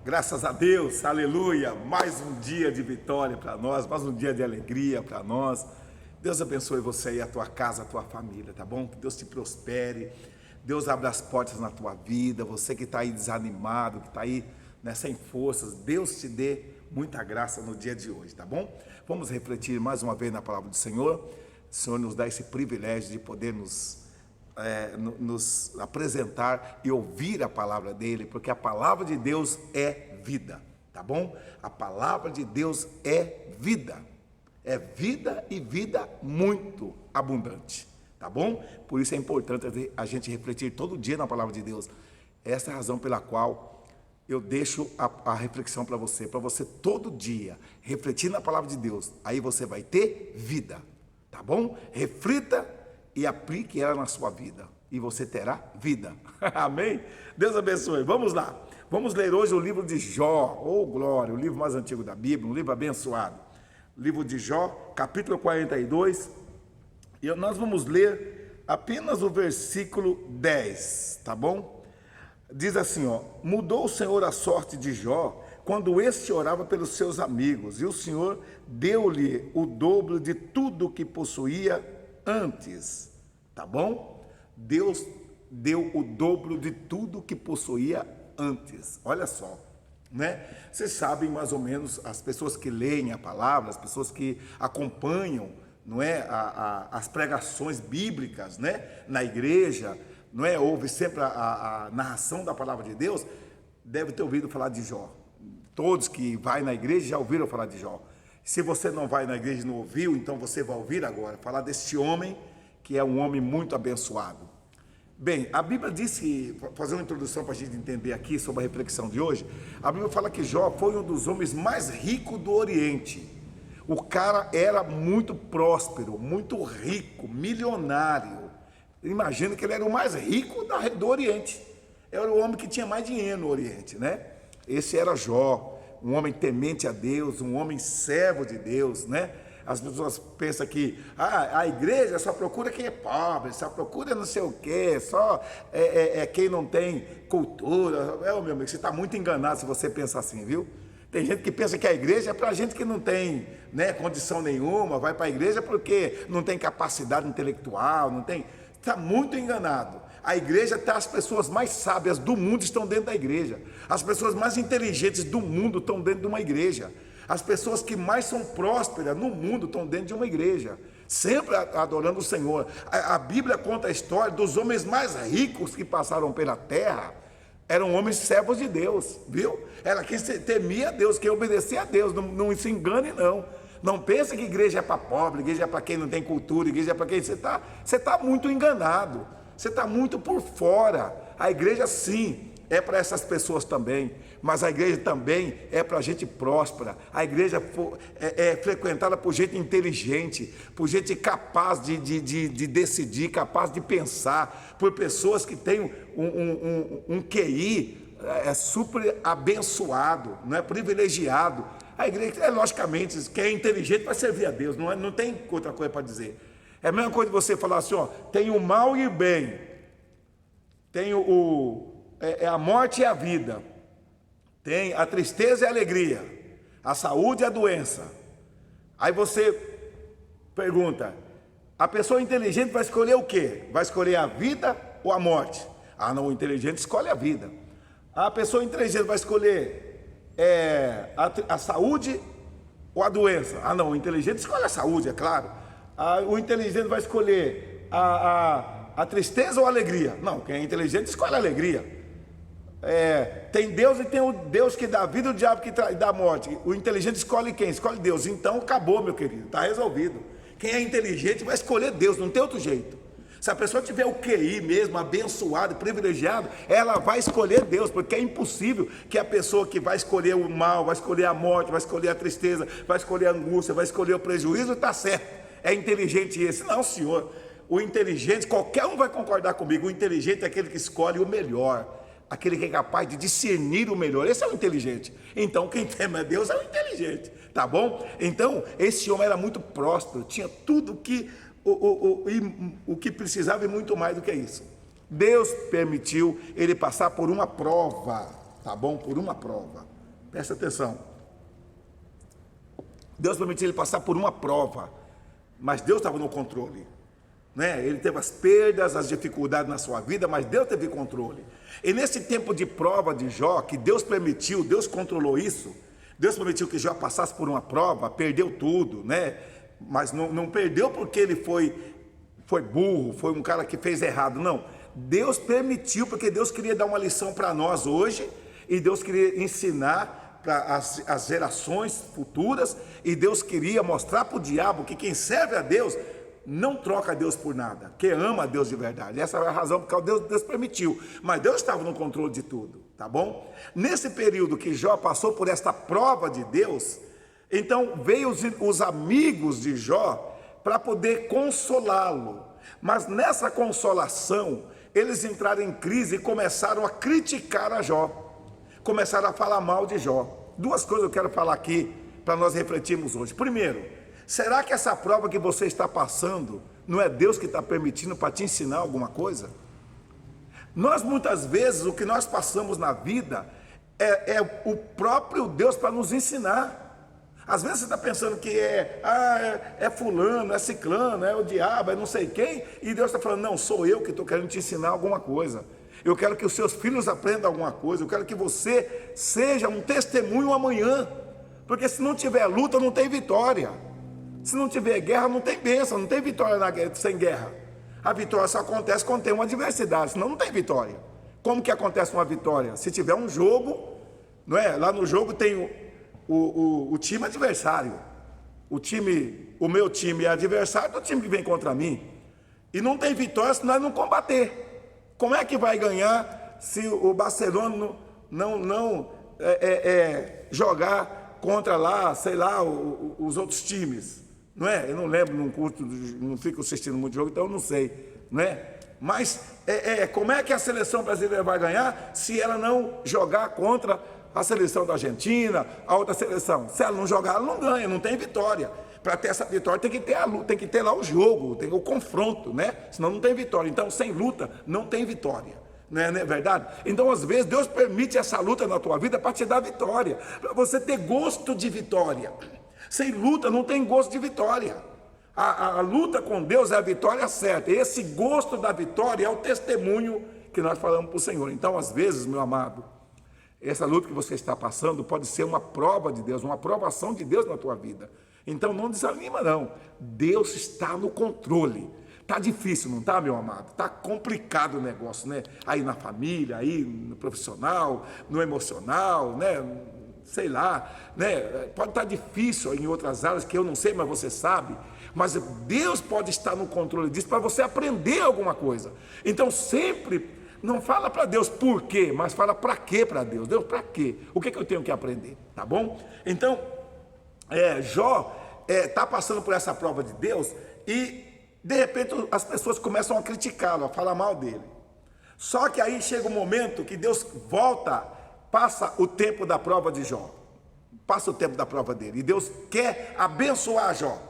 Graças a Deus, aleluia, mais um dia de vitória para nós, mais um dia de alegria para nós. Deus abençoe você e a tua casa, a tua família, tá bom? Que Deus te prospere, Deus abra as portas na tua vida, você que está aí desanimado, que está aí sem forças, Deus te dê muita graça no dia de hoje, tá bom? Vamos refletir mais uma vez na palavra do Senhor. O Senhor nos dá esse privilégio de poder nos apresentar e ouvir a palavra dele, porque a palavra de Deus é vida, tá bom? A palavra de Deus é vida e vida muito abundante, tá bom? Por isso é importante a gente refletir todo dia na palavra de Deus. Essa é a razão pela qual eu deixo a reflexão para você todo dia refletir na palavra de Deus, aí você vai ter vida, tá bom? Reflita e aplique ela na sua vida, e você terá vida. Amém? Deus abençoe. Vamos lá. Vamos ler hoje o livro de Jó. Oh, glória, o livro mais antigo da Bíblia, um livro abençoado. O livro de Jó, capítulo 42. E nós vamos ler apenas o versículo 10, tá bom? Diz assim, ó: mudou o Senhor a sorte de Jó quando este orava pelos seus amigos, e o Senhor deu-lhe o dobro de tudo que possuía antes, tá bom? Deus deu o dobro de tudo que possuía antes. Olha só, né? Vocês sabem mais ou menos, as pessoas que leem a palavra, as pessoas que acompanham, não é, as pregações bíblicas, né, na igreja, não é, ouve sempre a narração da palavra de Deus, deve ter ouvido falar de Jó. Todos que vai na igreja já ouviram falar de Jó. Se você não vai na igreja e não ouviu, então você vai ouvir agora, falar deste homem, que é um homem muito abençoado. Bem, a Bíblia diz que, fazer uma introdução para a gente entender aqui sobre a reflexão de hoje, a Bíblia fala que Jó foi um dos homens mais ricos do Oriente. O cara era muito próspero, muito rico, milionário. Imagina que ele era o mais rico do Oriente. Era o homem que tinha mais dinheiro no Oriente, né? Esse era Jó. Um homem temente a Deus, um homem servo de Deus, né? As pessoas pensam que a igreja só procura quem é pobre, só procura não sei o quê, só quem não tem cultura. Meu amigo, você está muito enganado se você pensa assim, viu? Tem gente que pensa que a igreja é para gente que não tem, né, condição nenhuma, vai para a igreja porque não tem capacidade intelectual, não tem... Está muito enganado. A igreja está, as pessoas mais sábias do mundo estão dentro da igreja. As pessoas mais inteligentes do mundo estão dentro de uma igreja. As pessoas que mais são prósperas no mundo estão dentro de uma igreja, sempre adorando o Senhor. A Bíblia conta a história dos homens mais ricos que passaram pela terra. Eram homens servos de Deus, viu? Era quem temia a Deus, quem obedecia a Deus. Não se engane, não. Não pense que igreja é para pobre, igreja é para quem não tem cultura, igreja é para quem... Você está muito enganado. Você está muito por fora. A igreja, sim, é para essas pessoas também, mas a igreja também é para gente próspera. A igreja é frequentada por gente inteligente, por gente capaz de decidir, capaz de pensar, por pessoas que têm um QI super abençoado, não é, privilegiado. A igreja, logicamente, quem é inteligente vai servir a Deus, não tem outra coisa para dizer. É a mesma coisa de você falar assim, ó, tem o mal e o bem, tem a morte e a vida, tem a tristeza e a alegria, a saúde e a doença. Aí você pergunta, a pessoa inteligente vai escolher o quê? Vai escolher a vida ou a morte? Ah, não, o inteligente escolhe a vida. A pessoa inteligente vai escolher a saúde ou a doença? Ah, não, o inteligente escolhe a saúde, é claro. O inteligente vai escolher a tristeza ou a alegria? Não, quem é inteligente escolhe a alegria. Tem Deus e tem o Deus que dá a vida e o diabo que dá a morte. O inteligente escolhe quem? Escolhe Deus. Então acabou, meu querido, está resolvido. Quem é inteligente vai escolher Deus, não tem outro jeito. Se a pessoa tiver o QI mesmo, abençoado, privilegiado, ela vai escolher Deus, porque é impossível que a pessoa que vai escolher o mal, vai escolher a morte, vai escolher a tristeza, vai escolher a angústia, vai escolher o prejuízo, está certo. É inteligente esse. Não, senhor. O inteligente, qualquer um vai concordar comigo, o inteligente é aquele que escolhe o melhor, aquele que é capaz de discernir o melhor. Esse é o inteligente. Então, quem teme a Deus é o inteligente, tá bom? Então, esse homem era muito próspero, tinha tudo que o que precisava e muito mais do que isso. Deus permitiu ele passar por uma prova, tá bom? Por uma prova. Presta atenção. Deus permitiu ele passar por uma prova, mas Deus estava no controle, né? Ele teve as perdas, as dificuldades na sua vida, mas Deus teve controle. E nesse tempo de prova de Jó, que Deus permitiu, Deus controlou isso, Deus permitiu que Jó passasse por uma prova, perdeu tudo, né? Mas não perdeu porque ele foi burro, foi um cara que fez errado, não. Deus permitiu porque Deus queria dar uma lição para nós hoje, e Deus queria ensinar para as gerações futuras, e Deus queria mostrar para o diabo que quem serve a Deus não troca Deus por nada, que ama a Deus de verdade. Essa é a razão porque Deus permitiu, mas Deus estava no controle de tudo, tá bom? Nesse período que Jó passou por esta prova de Deus, então veio os amigos de Jó para poder consolá-lo, mas nessa consolação eles entraram em crise e começaram a criticar a Jó, começaram a falar mal de Jó. Duas coisas eu quero falar aqui para nós refletirmos hoje. Primeiro, será que essa prova que você está passando não é Deus que está permitindo para te ensinar alguma coisa? Nós muitas vezes o que nós passamos na vida é o próprio Deus para nos ensinar. Às vezes você está pensando que é fulano, é ciclano, é o diabo, é não sei quem, e Deus está falando, não, sou eu que estou querendo te ensinar alguma coisa. Eu quero que os seus filhos aprendam alguma coisa, eu quero que você seja um testemunho amanhã, porque se não tiver luta, não tem vitória. Se não tiver guerra, não tem bênção, não tem vitória sem guerra. A vitória só acontece quando tem uma adversidade, senão não tem vitória. Como que acontece uma vitória? Se tiver um jogo, não é? Lá no jogo tem o time adversário, o meu time é adversário do time que vem contra mim, e não tem vitória se nós não combater. Como é que vai ganhar se o Barcelona não jogar contra lá, sei lá, os outros times? Não é? Eu não lembro, não fico assistindo muito jogo, então eu não sei, não é? Mas como é que a seleção brasileira vai ganhar se ela não jogar contra a seleção da Argentina, a outra seleção? Se ela não jogar, ela não ganha, não tem vitória. Para ter essa vitória tem que ter a luta, tem que ter lá o jogo, tem o confronto, né? Senão não tem vitória. Então, sem luta, não tem vitória. Não é verdade? Então, às vezes, Deus permite essa luta na tua vida para te dar vitória, para você ter gosto de vitória. Sem luta, não tem gosto de vitória. A luta com Deus é a vitória certa. Esse gosto da vitória é o testemunho que nós falamos para o Senhor. Então, às vezes, meu amado, essa luta que você está passando pode ser uma prova de Deus, uma aprovação de Deus na tua vida. Então não desanima não, Deus está no controle. Está difícil, não está, meu amado? Está complicado o negócio, né? Aí na família, aí no profissional, no emocional, né? Sei lá, né? Pode estar difícil em outras áreas que eu não sei, mas você sabe. Mas Deus pode estar no controle disso para você aprender alguma coisa. Então sempre não fala para Deus por quê, mas fala para quê para Deus. Deus, para quê? O que eu tenho que aprender, tá bom? Então, Jó está passando por essa prova de Deus e de repente as pessoas começam a criticá-lo, a falar mal dele. Só que aí chega um momento que Deus passa o tempo da prova de Jó, passa o tempo da prova dele, e Deus quer abençoar Jó.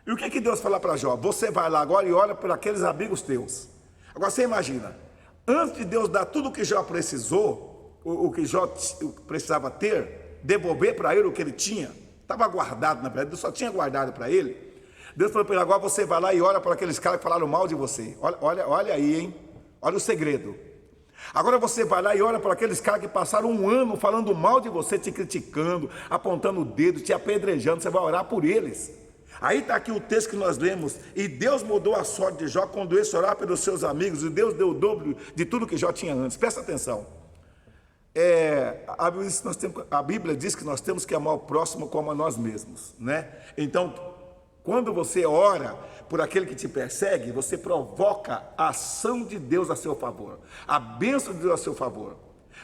E o que Deus fala para Jó? Você vai lá agora e olha para aqueles amigos teus. Agora você imagina, antes de Deus dar tudo o que Jó precisou, o que Jó precisava ter, devolver para ele o que ele tinha, estava guardado, na verdade, Deus só tinha guardado para ele. Deus falou para ele, agora você vai lá e olha para aqueles caras que falaram mal de você. Olha aí, hein? Olha o segredo. Agora você vai lá e olha para aqueles caras que passaram um ano falando mal de você, te criticando, apontando o dedo, te apedrejando. Você vai orar por eles. Aí está aqui o texto que nós lemos. E Deus mudou a sorte de Jó quando esse orar pelos seus amigos, e Deus deu o dobro de tudo que Jó tinha antes. Presta atenção. A Bíblia diz que nós temos que amar o próximo como a nós mesmos, né? Então, quando você ora por aquele que te persegue, você provoca a ação de Deus a seu favor, a bênção de Deus a seu favor.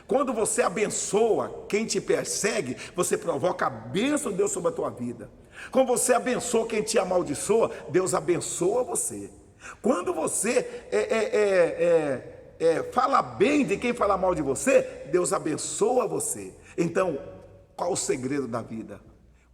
Quando você abençoa quem te persegue, você provoca a bênção de Deus sobre a tua vida. Quando você abençoa quem te amaldiçoa, Deus abençoa você. Quando você fala bem de quem fala mal de você, Deus abençoa você. Então, qual o segredo da vida?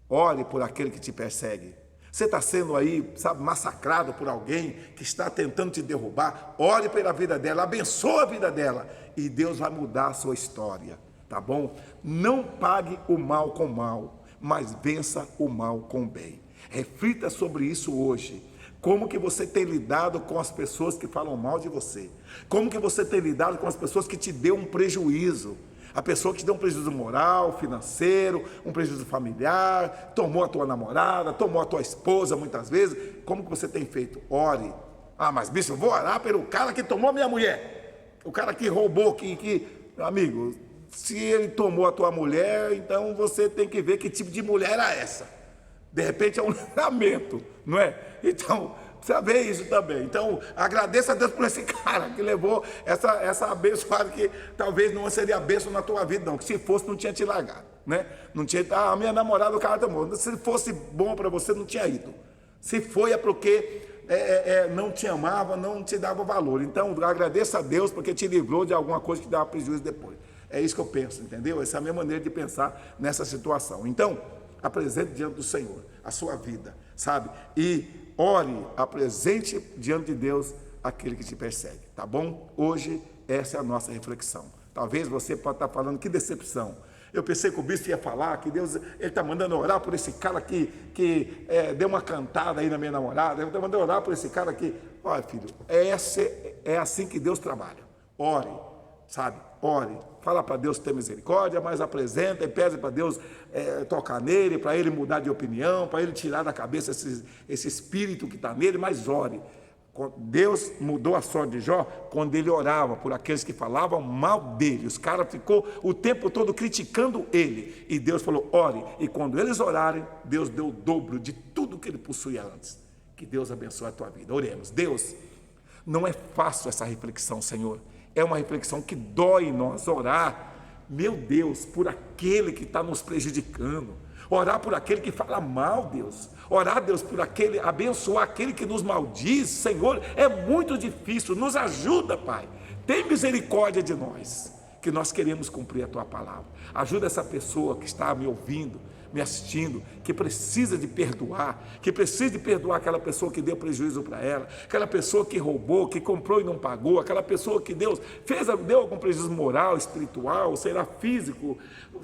Ore por aquele que te persegue. Você está sendo aí, sabe, massacrado por alguém que está tentando te derrubar. Ore pela vida dela, abençoa a vida dela, e Deus vai mudar a sua história. tá bom? Não pague o mal com o mal, mas vença o mal com o bem. Reflita sobre isso hoje. Como que você tem lidado com as pessoas que falam mal de você? Como que você tem lidado com as pessoas que te deu um prejuízo? A pessoa que te deu um prejuízo moral, financeiro, um prejuízo familiar, tomou a tua namorada, tomou a tua esposa muitas vezes. Como que você tem feito? Ore. Ah, mas bicho, eu vou orar pelo cara que tomou a minha mulher. O cara que roubou, Amigo, se ele tomou a tua mulher, então você tem que ver que tipo de mulher era essa. De repente é um livramento, não é? Então, precisa ver isso também. Então, agradeça a Deus por esse cara que levou essa abençoada, que talvez não seria bênção na tua vida, não. Que se fosse, não tinha te largado, né? Não tinha, a minha namorada, o cara tomou. Se fosse bom para você, não tinha ido. Se foi, é porque não te amava, não te dava valor. Então, agradeça a Deus porque te livrou de alguma coisa que dava prejuízo depois. É isso que eu penso, entendeu? Essa é a minha maneira de pensar nessa situação. Então, apresente diante do Senhor a sua vida, sabe? E ore, apresente diante de Deus aquele que te persegue, tá bom? Hoje, essa é a nossa reflexão. Talvez você pode estar falando, que decepção. Eu pensei que o bispo ia falar, que Deus, ele está mandando orar por esse cara que deu uma cantada aí na minha namorada, ele está mandando orar por esse cara que... Olha, filho, é assim que Deus trabalha. Ore, sabe? Ore, fala para Deus ter misericórdia, mas apresenta e pede para Deus tocar nele, para ele mudar de opinião, para ele tirar da cabeça esse espírito que está nele, mas ore. Deus mudou a sorte de Jó quando ele orava por aqueles que falavam mal dele. Os caras ficou o tempo todo criticando ele, e Deus falou, ore, e quando eles orarem, Deus deu o dobro de tudo que ele possuía antes. Que Deus abençoe a tua vida. Oremos. Deus, não é fácil essa reflexão, Senhor. É uma reflexão que dói em nós, orar, meu Deus, por aquele que está nos prejudicando, orar por aquele que fala mal, Deus, orar, Deus, por aquele, abençoar aquele que nos maldiz, Senhor, é muito difícil, nos ajuda, Pai, tem misericórdia de nós, que nós queremos cumprir a Tua palavra. Ajuda essa pessoa que está me ouvindo, me assistindo, que precisa de perdoar, que precisa de perdoar aquela pessoa que deu prejuízo para ela, aquela pessoa que roubou, que comprou e não pagou, aquela pessoa que Deus deu algum prejuízo moral, espiritual, será físico,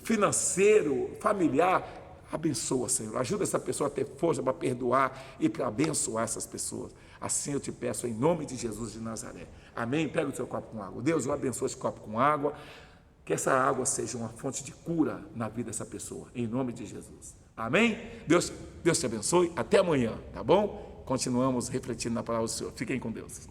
financeiro, familiar. Abençoa, Senhor, ajuda essa pessoa a ter força para perdoar e para abençoar essas pessoas. Assim eu te peço em nome de Jesus de Nazaré. Amém? Pega o seu copo com água. Deus, eu abençoo esse copo com água. Que essa água seja uma fonte de cura na vida dessa pessoa, em nome de Jesus. Amém? Deus te abençoe. Até amanhã, tá bom? Continuamos refletindo na palavra do Senhor. Fiquem com Deus.